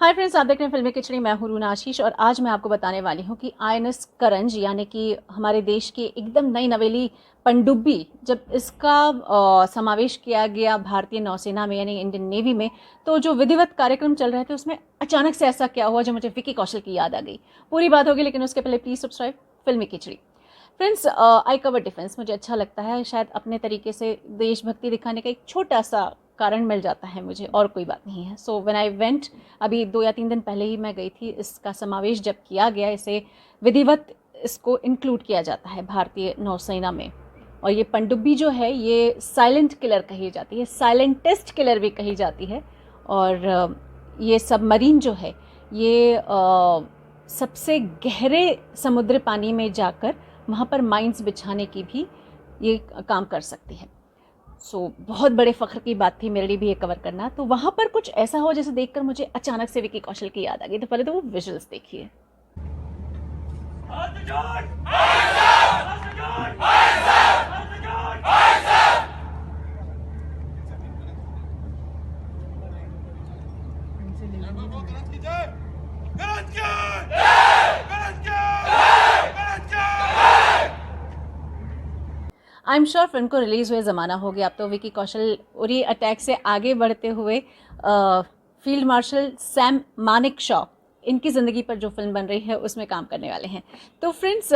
Hi friends, आप देख रहे हैं फिल्मी खिचड़ी। मैं हूं रूना आशीष और आज मैं आपको बताने वाली हूं कि आईएनएस करंज यानी कि हमारे देश की एकदम नई नवेली पनडुब्बी, जब इसका समावेश किया गया भारतीय नौसेना में यानी इंडियन नेवी में, तो जो विधिवत कार्यक्रम चल रहे थे उसमें अचानक से ऐसा क्या हुआ जो मुझे विकी कौशल की याद आ गई। पूरी बात होगी, लेकिन उसके पहले प्लीज़ सब्सक्राइब फिल्मी खिचड़ी। फ्रेंड्स, आई कवर डिफेंस मुझे अच्छा लगता है। शायद अपने तरीके से देशभक्ति दिखाने का एक छोटा सा कारण मिल जाता है मुझे, और कोई बात नहीं है। सो व्हेन आई वेंट, अभी 2 या 3 दिन पहले ही मैं गई थी। इसका समावेश जब किया गया, इसे विधिवत इसको इंक्लूड किया जाता है भारतीय नौसेना में। और ये पनडुब्बी जो है ये साइलेंट किलर कही जाती है, साइलेंटेस्ट किलर भी कही जाती है। और ये सबमरीन जो है ये सबसे गहरे समुद्र पानी में जाकर वहाँ पर माइंस बिछाने की भी ये काम कर सकती है। बहुत बड़े फ़ख्र की बात थी मेरे लिए भी ये कवर करना। तो वहाँ पर कुछ ऐसा हो जैसे देखकर मुझे अचानक से विकी कौशल की याद आ गई। तो पहले तो वो विजुअल्स देखिए। आई एम श्योर फिल्म को रिलीज़ हुए ज़माना हो गया। अब तो विकी कौशल उरी अटैक से आगे बढ़ते हुए फील्ड मार्शल सैम मानेकशॉ, इनकी ज़िंदगी पर जो फिल्म बन रही है उसमें काम करने वाले हैं। तो फ्रेंड्स,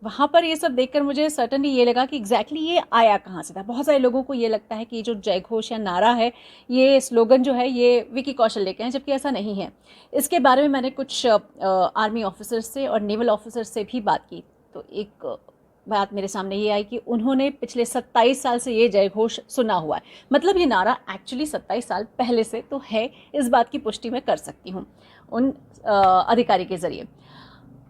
वहाँ पर ये सब देखकर मुझे सर्टनली ये लगा कि एग्जैक्टली ये आया कहाँ से था। बहुत सारे लोगों को ये लगता है कि जो जय घोष या नारा है, ये स्लोगन जो है, ये विकी कौशल लेके हैं, जबकि ऐसा नहीं है। इसके बारे में मैंने कुछ आर्मी ऑफिसर से और नेवल ऑफिसर से भी बात की। तो एक बात मेरे सामने ये आई कि उन्होंने पिछले 27 साल से ये जय घोष सुना हुआ है। मतलब ये नारा एक्चुअली 27 साल पहले से तो है। इस बात की पुष्टि मैं कर सकती हूँ उन अधिकारी के ज़रिए।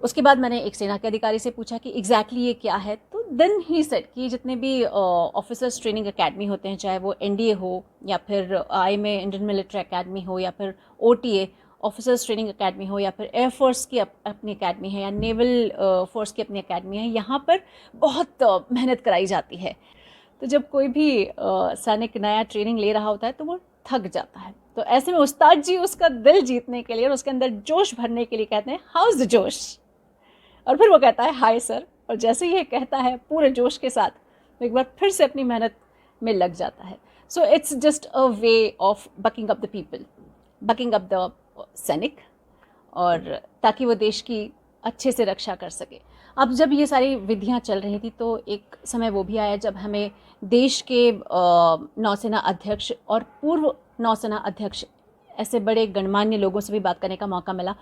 उसके बाद मैंने एक सेना के अधिकारी से पूछा कि एग्जैक्टली ये क्या है। तो देन ही सेड कि जितने भी ऑफिसर्स ट्रेनिंग एकेडमी होते हैं, चाहे वो एनडीए हो या फिर IMA इंडियन मिलिट्री एकेडमी हो या फिर OTA ऑफिसर्स ट्रेनिंग एकेडमी हो या फिर एयरफोर्स की अपनी एकेडमी है या नेवल फोर्स की अपनी एकेडमी है, यहाँ पर बहुत मेहनत कराई जाती है। तो जब कोई भी सैनिक नया ट्रेनिंग ले रहा होता है तो वो थक जाता है। तो ऐसे में उस्ताद जी उसका दिल जीतने के लिए और उसके अंदर जोश भरने के लिए कहते हैं, हाउस द जोश। और फिर वो कहता है, हाय सर। और जैसे ही ये कहता है पूरे जोश के साथ, तो एक बार फिर से अपनी मेहनत में लग जाता है। So it's just a way of baking up the people, baking up the सैनिक, और ताकि वो देश की अच्छे से रक्षा कर सके। अब जब ये सारी विधियां चल रही थी तो एक समय वो भी आया जब हमें देश के नौसेना अध्यक्ष और पूर्व नौसेना अध्यक्ष, ऐसे बड़े गणमान्य लोगों से भी बात करने का मौका मिला।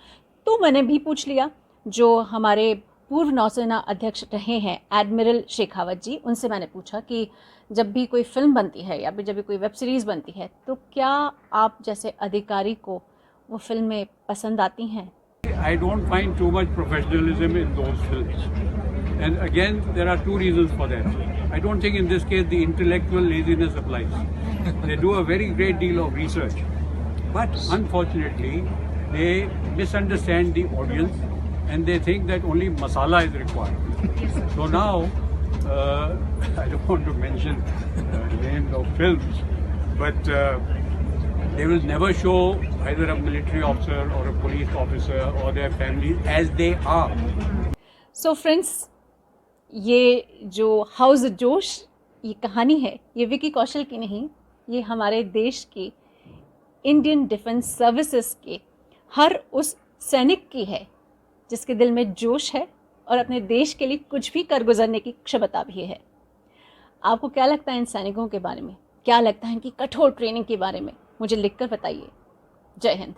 तो मैंने भी पूछ लिया जो हमारे पूर्व नौसेना अध्यक्ष रहे हैं एडमिरल शेखावत जी, उनसे मैंने पूछा कि जब भी कोई फिल्म बनती है या फिर जब भी कोई वेब सीरीज़ बनती है तो क्या आप जैसे अधिकारी को वो फिल्में पसंद आती हैं? I don't find too much professionalism in those films. And again, there are two reasons for that. I don't think in this case the intellectual laziness applies. They do a very great deal of research. But unfortunately, they misunderstand the audience and they think that only masala is required. So now, I don't want to mention names of films, but they will never show either a military officer or a police officer or their family as they are. So friends, ये जो house जोश ये कहानी है, ये विकी कौशल की नहीं, ये हमारे देश की इंडियन डिफेंस सर्विसेज के हर उस सैनिक की है जिसके दिल में जोश है और अपने देश के लिए कुछ भी कर गुजरने की क्षमता भी है। आपको क्या लगता है इन सैनिकों के बारे में? क्या लगता है इनकी कठोर ट्रेनिंग के बारे में? मुझे लिखकर बताइए। जय हिंद।